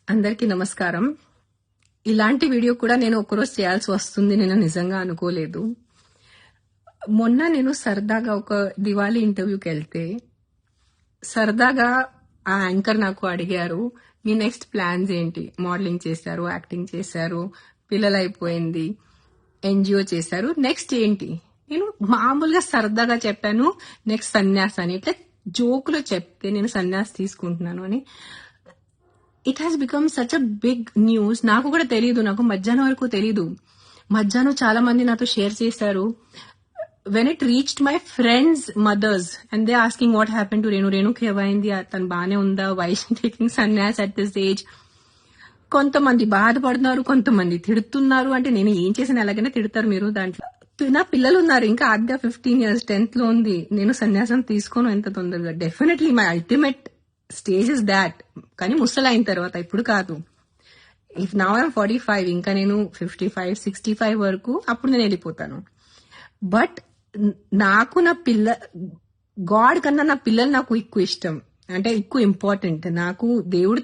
అందరికీ నమస్కారం. ఇలాంటి వీడియో కూడా నేను ఒకరోజు చేయాల్సి వస్తుంది నేను నిజంగా అనుకోలేదు. మొన్న నేను సరదాగా ఒక దివాళీ ఇంటర్వ్యూకి వెళ్తే సరదాగా ఆ యాంకర్ నాకు అడిగారు, మీ నెక్స్ట్ ప్లాన్స్ ఏంటి? మోడలింగ్ చేశారు, యాక్టింగ్ చేశారు, పిల్లలు అయిపోయింది, ఎన్జిఓ చేశారు, నెక్స్ట్ ఏంటి? నేను మామూలుగా సరదాగా చెప్పాను నెక్స్ట్ సన్యాస్ అని. ఇట్లా జోకులో చెప్తే నేను సన్యాస్ తీసుకుంటున్నాను అని it has become such a big news. నాకు కూడా తెలియదు, నాకు మధ్యాహ్నం వరకు తెలీదు. మధ్యాహ్నం చాలా మంది నాతో షేర్ చేశారు. When it reached my friends mothers and they asking what happen to రేణుకి ఏమైంది, తను బానే ఉందా, why she taking sanyas at this age. కొంతమంది బాధపడుతున్నారు, కొంతమంది తిడుతున్నారు. అంటే నేను ఏం చేసిన ఎలాగైనా తిడతారు మీరు. దాంట్లో నా పిల్లలు ఉన్నారు, ఇంకా ఆద్య 15 years 10th లో ఉంది. నేను సన్యాసం తీసుకోను ఎంత తొందరగా. Definitely my ultimate stage is that. కానీ ముసలైన తర్వాత, ఇప్పుడు కాదు. ఇఫ్ నౌ ఐఎమ్ 45, ఇంకా నేను 55 65 వరకు అప్పుడు నేను వెళ్ళిపోతాను. బట్ నాకు నా గాడ్ కన్నా నా పిల్లలు నాకు ఎక్కువ ఇష్టం, అంటే ఎక్కువ ఇంపార్టెంట్. నాకు దేవుడు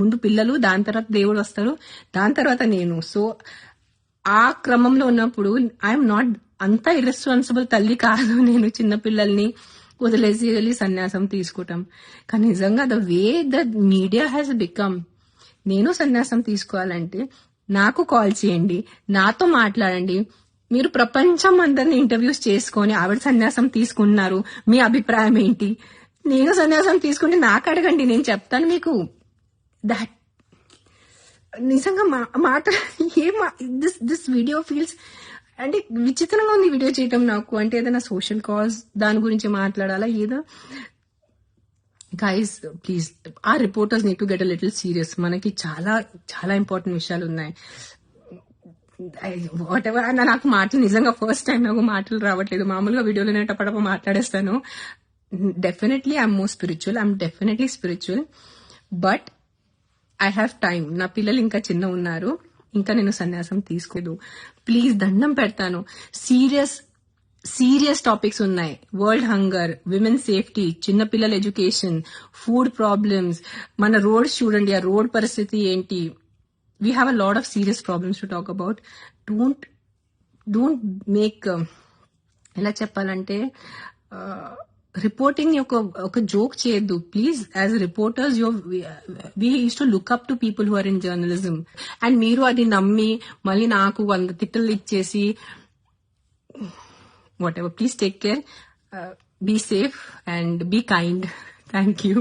ముందు పిల్లలు, దాని తర్వాత దేవుడు వస్తారు, దాని తర్వాత నేను. సో ఆ క్రమంలో ఉన్నప్పుడు ఐఎమ్ నాట్ అంత ఇర్రెస్పాన్సిబుల్ తల్లి కాదు నేను. చిన్న పిల్లల్ని వదిలేసి వెళ్ళి సన్యాసం తీసుకుంటాం. కానీ నిజంగా the way the media has become, నేను సన్యాసం తీసుకోవాలంటే నాకు కాల్ చేయండి, నాతో మాట్లాడండి. మీరు ప్రపంచం అందరిని ఇంటర్వ్యూస్ చేసుకొని ఆవిడ సన్యాసం తీసుకున్నారు, మీ అభిప్రాయం ఏంటి? నేను సన్యాసం తీసుకుంటే నాకు అడగండి, నేను చెప్తాను మీకు. దట్ నిజంగా మాట దిస్ వీడియో ఫీల్స్ అంటే విచిత్రంగా ఉంది వీడియో చేయటం నాకు. అంటే ఏదైనా సోషల్ కాజ్ దాని గురించి మాట్లాడాలా ఏదో. గైస్ ప్లీజ్, ఆ reporters need to get a little serious. మనకి చాలా చాలా ఇంపార్టెంట్ విషయాలు ఉన్నాయి. What ever. నాకు మాటలు నిజంగా ఫస్ట్ టైం నాకు మాటలు రావట్లేదు. మామూలుగా వీడియోలో నేను టపటప మాట్లాడేస్తాను. Definitely I'm more spiritual, I'm definitely spiritual, but I have time. నా పిల్లలు ఇంకా చిన్న ఉన్నారు, ఇంకా నేను సన్యాసం తీసుకోలేదు. ప్లీజ్ దండం పెడతాను. సీరియస్ టాపిక్స్ ఉన్నాయి. వరల్డ్ హంగర్, విమెన్ సేఫ్టీ, చిన్నపిల్లల ఎడ్యుకేషన్, ఫుడ్ ప్రాబ్లమ్స్, మన రోడ్స్ చూడండి, ఆ రోడ్ పరిస్థితి ఏంటి. We have a lot of serious problems to talk about. Don't make, ఎలా చెప్పాలంటే, రిపోర్టింగ్ ఒక జోక్ చేయొద్దు please. As reporters we use to look up to people who are in journalism. And మీరు అది నమ్మి మళ్ళీ నాకు 100 తిట్టలు ఇచ్చేసి whatever. Please take care, be safe and be kind. Thank you.